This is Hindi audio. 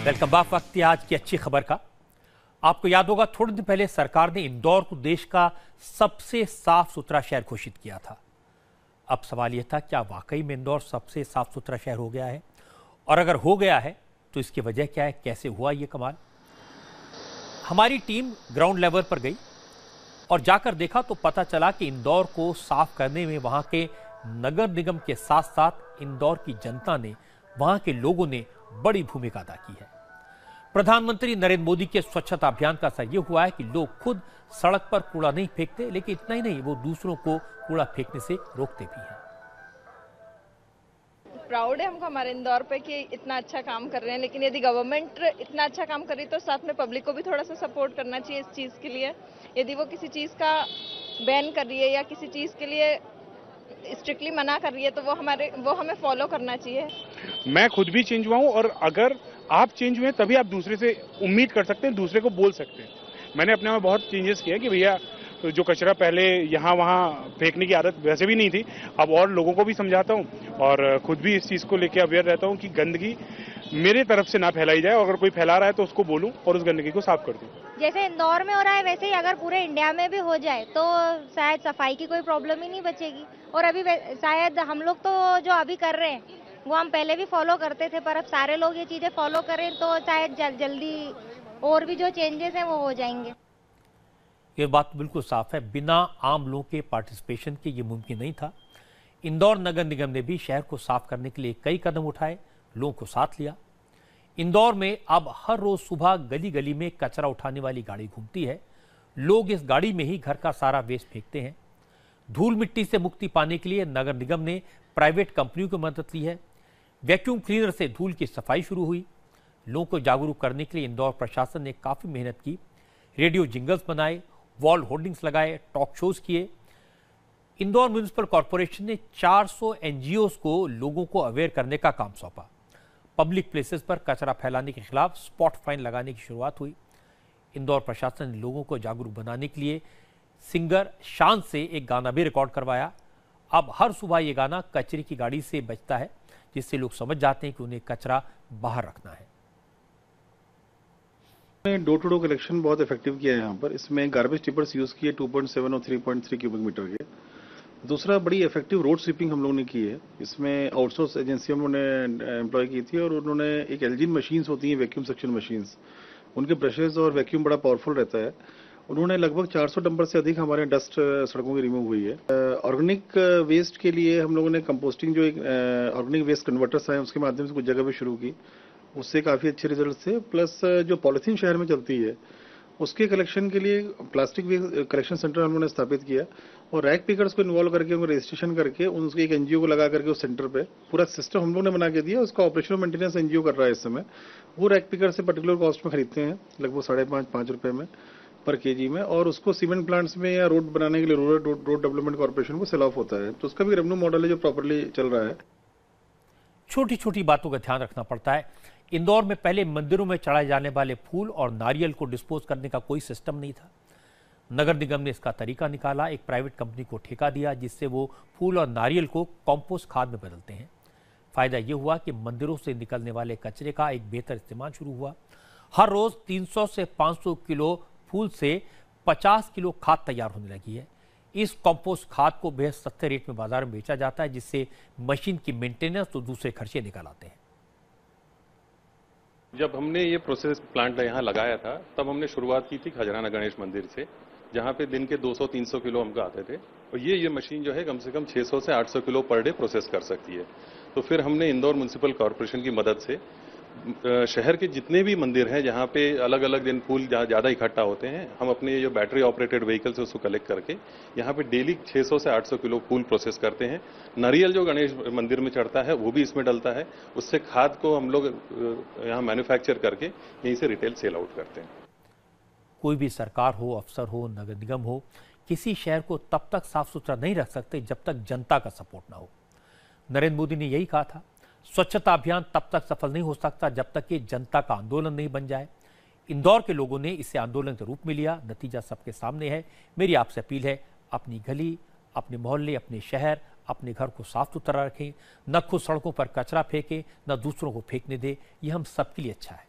Welcome back. वक्त आज की अच्छी खबर का। आपको याद होगा थोड़े दिन पहले सरकार ने इंदौर को देश का सबसे साफ सुथरा शहर घोषित किया था। अब सवाल यह था क्या वाकई में इंदौर सबसे साफ सुथरा शहर हो गया है, और अगर हो गया है तो इसकी वजह क्या है, कैसे हुआ ये कमाल। हमारी टीम ग्राउंड लेवल पर गई और जाकर देखा तो पता चला कि इंदौर को साफ करने में वहां के नगर निगम के साथ साथ इंदौर की जनता ने, वहां के लोगों ने बड़ी भूमिका अदा की है। प्रधानमंत्री नरेंद्र मोदी के स्वच्छता अभियान का असर यह हुआ है कि लोग खुद सड़क पर कूड़ा नहीं फेंकते, लेकिन इतना ही नहीं, वो दूसरों को कूड़ा फेंकने से रोकते भी हैं। प्राउड है हमको हमारे इंदौर पे कि इतना अच्छा काम कर रहे हैं, लेकिन यदि गवर्नमेंट इतना अच्छा काम कर रही तो साथ में पब्लिक को भी थोड़ा सा सपोर्ट करना चाहिए इस चीज के लिए। यदि वो किसी चीज का बैन कर रही है या किसी चीज के लिए स्ट्रिक्टली मना कर रही है तो वो हमें फॉलो करना चाहिए। मैं खुद भी चेंज हुआ हूं, और अगर आप चेंज हुए तभी आप दूसरे से उम्मीद कर सकते हैं, दूसरे को बोल सकते हैं। मैंने अपने में बहुत चेंजेस किए कि भैया जो कचरा पहले यहाँ वहाँ फेंकने की आदत वैसे भी नहीं थी, अब और लोगों को भी समझाता हूँ और खुद भी इस चीज को लेकर अवेयर रहता हूँ कि गंदगी मेरे तरफ से ना फैलाई जाए, और अगर कोई फैला रहा है तो उसको बोलूं और उस गंदगी को साफ कर दूं। जैसे इंदौर में हो रहा है वैसे ही अगर पूरे इंडिया में भी हो जाए तो शायद सफाई की कोई प्रॉब्लम ही नहीं बचेगी। और अभी शायद हम लोग तो जो अभी कर रहे हैं वो हम पहले भी फॉलो करते थे, पर अब सारे लोग ये चीजें फॉलो करें तो शायद जल्दी और भी जो चेंजेस हैं वो हो जाएंगे। ये बात बिल्कुल साफ है, बिना आम लोगों के पार्टिसिपेशन के ये मुमकिन नहीं था। इंदौर नगर निगम ने भी शहर को साफ करने के लिए कई कदम उठाए, लोगों को साथ लिया। इंदौर में अब हर रोज सुबह गली गली में कचरा उठाने वाली गाड़ी घूमती है। लोग इस गाड़ी में ही घर का सारा वेस्ट फेंकते हैं। धूल मिट्टी से मुक्ति पाने के लिए नगर निगम ने प्राइवेट कंपनियों की मदद ली है। वैक्यूम क्लीनर से धूल की सफाई शुरू हुई। लोगों को जागरूक करने के लिए इंदौर प्रशासन ने काफी मेहनत की। रेडियो जिंगल्स बनाए, वॉल होर्डिंग्स लगाए, टॉक शोज किए। इंदौर म्युनिसिपल कॉर्पोरेशन ने 400 एनजीओज को लोगों को अवेयर करने का काम सौंपा। पब्लिक प्लेसेस पर कचरा फैलाने के खिलाफ स्पॉट फाइन लगाने की शुरुआत हुई। इंदौर प्रशासन ने लोगों को जागरूक बनाने के लिए सिंगर शान से एक गाना भी रिकॉर्ड करवाया। अब हर सुबह ये गाना कचरे की गाड़ी से बजता है, जिससे लोग समझ जाते हैं कि उन्हें कचरा बाहर रखना है। डोर टू डोर कलेक्शन बहुत इफेक्टिव किया है यहाँ पर। इसमें गार्बेज टिपर्स यूज किए 2.7 और 3.3 क्यूबिक मीटर के। दूसरा, बड़ी इफेक्टिव रोड स्वीपिंग हम लोगों ने की है। इसमें आउटसोर्स एजेंसी हम लोगों ने एम्प्लॉय की थी, और उन्होंने एक एल्जिन मशीन्स होती हैं, वैक्यूम सक्शन मशीन्स, उनके ब्रशेज और वैक्यूम बड़ा पावरफुल रहता है। उन्होंने लगभग 400 डंपर से अधिक हमारे डस्ट सड़कों की रिमूव हुई है। ऑर्गेनिक वेस्ट के लिए हम लोगों ने कंपोस्टिंग, जो एक ऑर्गेनिक वेस्ट कन्वर्टर्स हैं, उसके माध्यम से कुछ जगह पे शुरू की, उससे काफी अच्छे रिजल्ट थे। प्लस जो पॉलिथीन शहर में चलती है उसके कलेक्शन के लिए प्लास्टिक वेस्ट कलेक्शन सेंटर हम लोगों ने स्थापित किया, और रैक पिकर्स को इन्वॉल्व करके उनको रजिस्ट्रेशन करके उनके एक एनजीओ को लगा करके उस सेंटर पे पूरा सिस्टम हम लोग ने बना के दिया। उसका ऑपरेशन मेंटेनेंस एनजीओ कर रहा है इस समय। वो रैक पिकर से पर्टिकुलर कॉस्ट में खरीदते हैं, लगभग 5.5 रुपए में पर केजी में, और उसको सीमेंट प्लांट्स में या रोड बनाने के लिए रूरल रोड डेवलपमेंट कॉर्पोरेशन को सेल ऑफ होता है। तो उसका भी रेवेन्यू मॉडल है जो प्रॉपरली चल रहा है। छोटी छोटी बातों का ध्यान रखना पड़ता है। इंदौर में पहले मंदिरों में चढ़ाए जाने वाले फूल और नारियल को डिस्पोज करने का कोई सिस्टम नहीं था। नगर निगम ने इसका तरीका निकाला, एक प्राइवेट कंपनी को ठेका दिया, जिससे वो फूल और नारियल को कंपोस्ट खाद में बदलते हैं। फायदा यह हुआ कि मंदिरों से निकलने वाले कचरे का एक बेहतर इस्तेमाल शुरू हुआ। हर रोज 300 से 500 किलो फूल से 50 किलो खाद तैयार होने लगी है। इस कंपोस्ट खाद को बेहद सस्ते रेट में बाजार में बेचा जाता है, जिससे मशीन की मेंटेनेंस तो दूसरे खर्चे निकल आते हैं। जब हमने ये प्रोसेस प्लांट यहाँ लगाया था तब हमने शुरुआत की थी खजराना गणेश मंदिर से, जहाँ पे दिन के 200-300 किलो हमको आते थे, और ये मशीन जो है कम से कम 600 से 800 किलो पर डे प्रोसेस कर सकती है। तो फिर हमने इंदौर म्युनिसिपल कॉर्पोरेशन की मदद से शहर के जितने भी मंदिर हैं जहाँ पे अलग अलग दिन फूल ज़्यादा इकट्ठा होते हैं, हम अपने जो बैटरी ऑपरेटेड व्हीकल से उसको कलेक्ट करके यहाँ पे डेली 600 से 800 किलो फूल प्रोसेस करते हैं। नारियल जो गणेश मंदिर में चढ़ता है वो भी इसमें डलता है। उससे खाद को हम लोग यहाँ मैन्युफैक्चर करके यहीं से रिटेल सेल आउट करते हैं। कोई भी सरकार हो, अफसर हो, नगर निगम हो, किसी शहर को तब तक साफ सुथरा नहीं रख सकते जब तक जनता का सपोर्ट ना हो। नरेंद्र मोदी ने यही कहा था, स्वच्छता अभियान तब तक सफल नहीं हो सकता जब तक कि जनता का आंदोलन नहीं बन जाए। इंदौर के लोगों ने इसे आंदोलन के रूप में लिया। नतीजा सबके सामने है। मेरी आपसे अपील है, अपनी गली, अपने मोहल्ले, अपने शहर, अपने घर को साफ सुथरा रखें। न खुद सड़कों पर कचरा फेंकें, न दूसरों को फेंकने दें। यह हम सबके लिए अच्छा है।